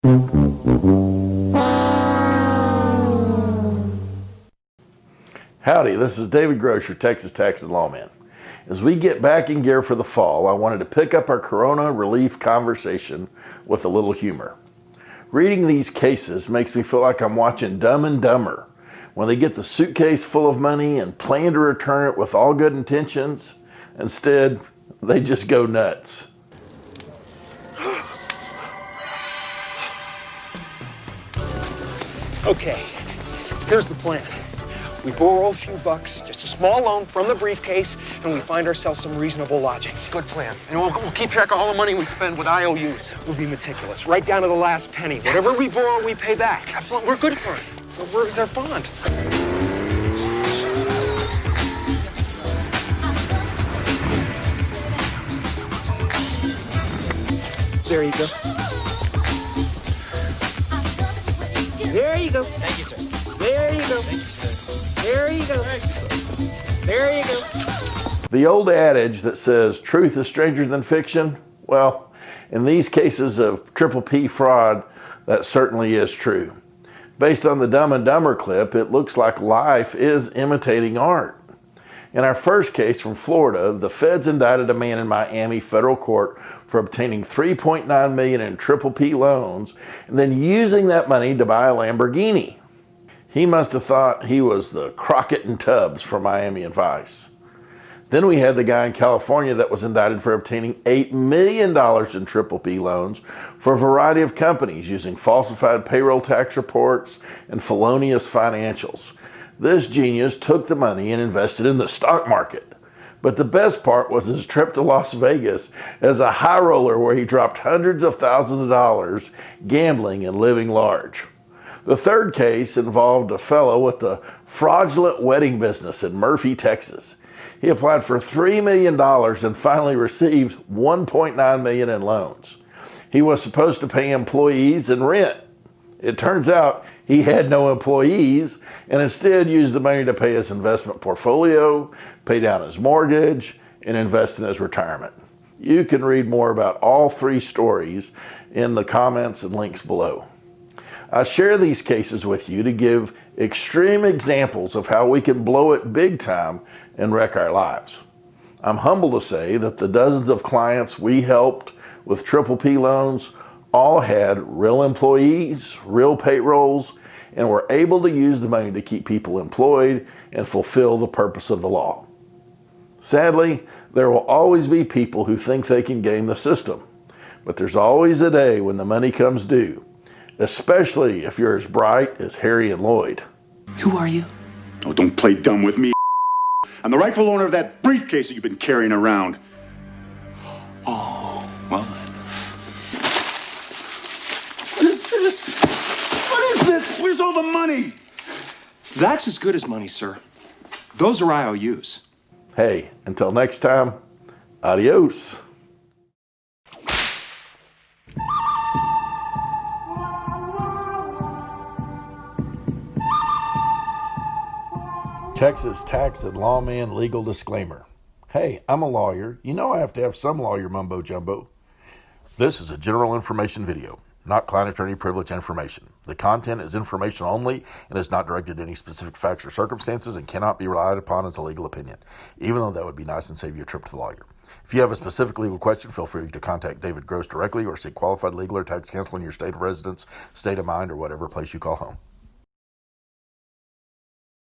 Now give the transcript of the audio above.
Howdy, this is David Groce, your Texas Tax and Lawman. As we get back in gear for the fall, I wanted to pick up our corona relief conversation with a little humor. Reading these cases makes me feel like I'm watching Dumb and Dumber, when they get the suitcase full of money and plan to return it with all good intentions. Instead, they just go nuts. Okay, here's the plan. We borrow a few bucks, just a small loan from the briefcase, and we find ourselves some reasonable lodgings. Good plan. And we'll keep track of all the money we spend with IOUs. We'll be meticulous, right down to the last penny. Whatever we borrow, we pay back. Absolutely. We're good for it. Well, where's our bond? There you go. There you go. Thank you, sir. There you go. Thank you, sir. There you go. There you go. The old adage that says truth is stranger than fiction, well, in these cases of PPP fraud, that certainly is true. Based on the Dumb and Dumber clip, it looks like life is imitating art. In our first case from Florida, the feds indicted a man in Miami federal court for obtaining $3.9 million in PPP loans and then using that money to buy a Lamborghini. He must have thought he was the Crockett and Tubbs for Miami and Vice. Then we had the guy in California that was indicted for obtaining $8 million in PPP loans for a variety of companies using falsified payroll tax reports and felonious financials. This genius took the money and invested in the stock market. But the best part was his trip to Las Vegas as a high roller where he dropped hundreds of thousands of dollars gambling and living large. The third case involved a fellow with a fraudulent wedding business in Murphy, Texas. He applied for $3 million and finally received $1.9 million in loans. He was supposed to pay employees and rent. It turns out he had no employees and instead used the money to pay his investment portfolio, pay down his mortgage, and invest in his retirement. You can read more about all three stories in the comments and links below. I share these cases with you to give extreme examples of how we can blow it big time and wreck our lives. I'm humbled to say that the dozens of clients we helped with PPP loans all had real employees, real payrolls, and were able to use the money to keep people employed and fulfill the purpose of the law. Sadly, there will always be people who think they can game the system, but there's always a day when the money comes due, especially if you're as bright as Harry and Lloyd. Who are you? Oh, don't play dumb with me. I'm the rightful owner of that briefcase that you've been carrying around. Oh, well then. What is this? What is this? Where's all the money? That's as good as money, sir. Those are IOUs. Hey, until next time, adios. Texas Tax and Lawman legal disclaimer. Hey, I'm a lawyer. You know I have to have some lawyer mumbo jumbo. This is a general information video, not client attorney privilege information. The content is information only and is not directed to any specific facts or circumstances and cannot be relied upon as a legal opinion, even though that would be nice and save you a trip to the lawyer. If you have a specific legal question, feel free to contact David Groce directly or seek qualified legal or tax counsel in your state of residence, state of mind, or whatever place you call home.